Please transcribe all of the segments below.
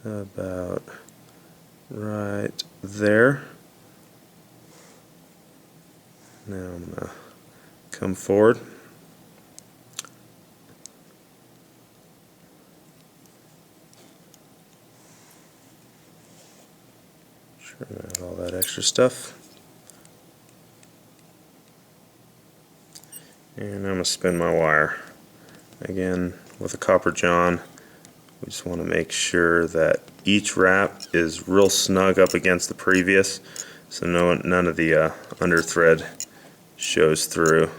about right there. Now I'm going to come forward. Trim out all that extra stuff. And I'm going to spin my wire. Again, with a copper john, we just want to make sure that each wrap is real snug up against the previous, so none of the under thread shows through.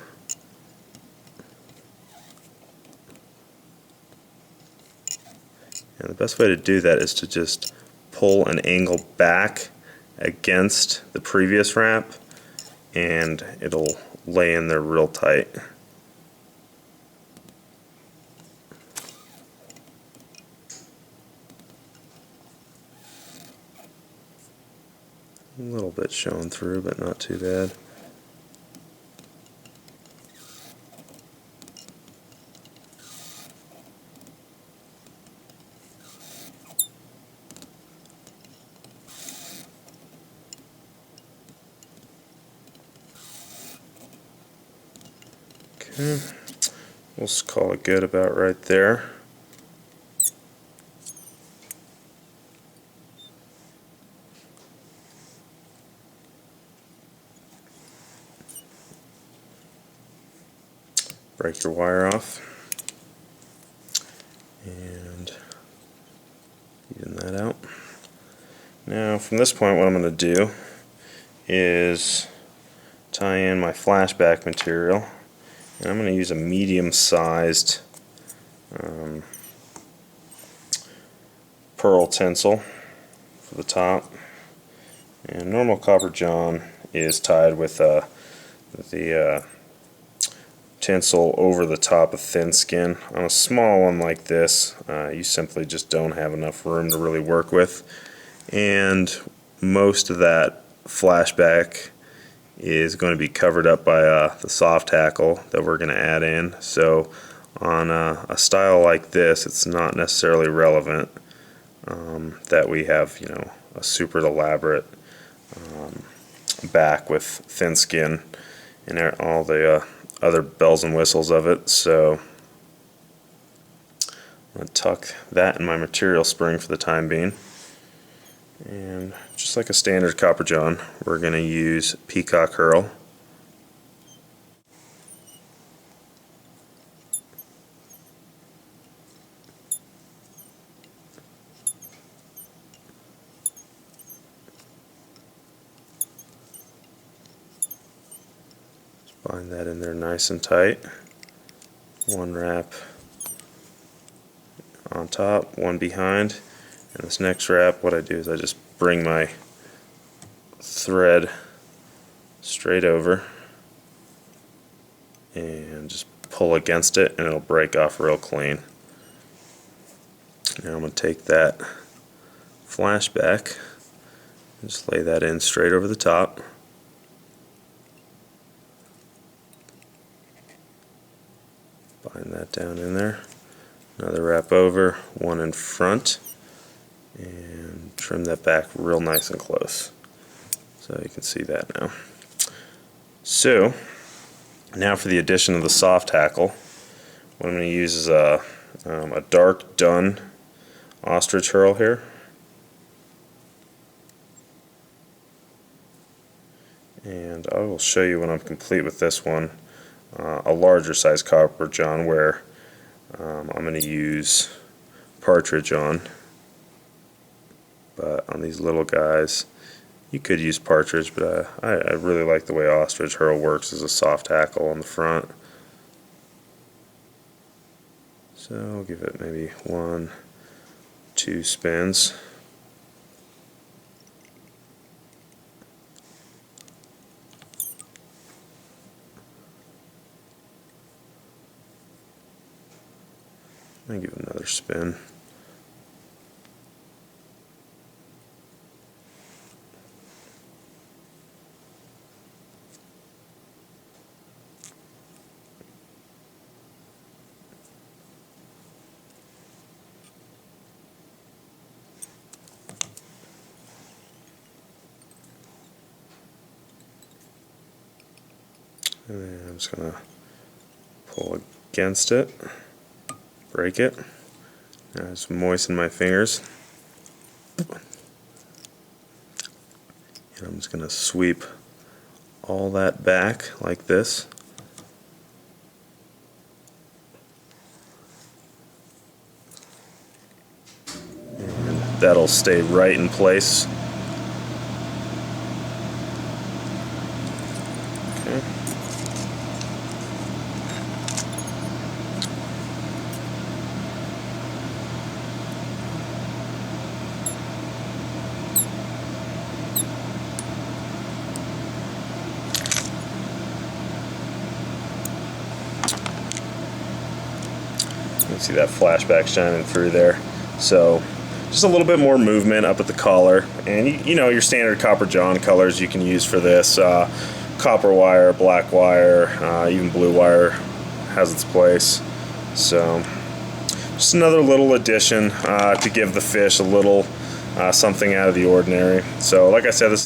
And the best way to do that is to just pull an angle back against the previous wrap, and it'll lay in there real tight. A little bit showing through, but not too bad. Okay, we'll just call it good about right there. Break your wire off and even that out. Now from this point, what I'm going to do is tie in my flashback material, and I'm going to use a medium-sized pearl tinsel for the top. And normal copper john is tied with the tinsel over the top of thin skin. On a small one like this, you simply just don't have enough room to really work with, and most of that flashback is going to be covered up by the soft hackle that we're going to add in. So on a style like this, it's not necessarily relevant that we have, you know, a super elaborate back with thin skin and all the other bells and whistles of it. So I'm going to tuck that in my material spring for the time being. And just like a standard copper john, we're going to use peacock herl. Just bind that in there nice and tight. One wrap on top, one behind. And this next wrap, what I do is I just bring my thread straight over and just pull against it, and it'll break off real clean. Now I'm going to take that flashback and just lay that in straight over the top. Bind that down in there. Another wrap over, one in front, and trim that back real nice and close. So you can see that now. So now for the addition of the soft hackle, what I'm going to use is a dark dun ostrich herl here. And I will show you when I'm complete with this one, a larger size copper john where I'm going to use partridge on. But on these little guys, you could use partridge, but I really like the way ostrich herl works as a soft hackle on the front. So I'll give it maybe 1, 2 spins. And give it another spin. And then I'm just going to pull against it, break it. Now just moisten my fingers. And I'm just going to sweep all that back like this. And that'll stay right in place. Okay. You can see that flashback shining through there. So just a little bit more movement up at the collar, and you know your standard copper john colors you can use for this. Copper wire, black wire, even blue wire has its place. So just another little addition to give the fish a little something out of the ordinary. So like I said, this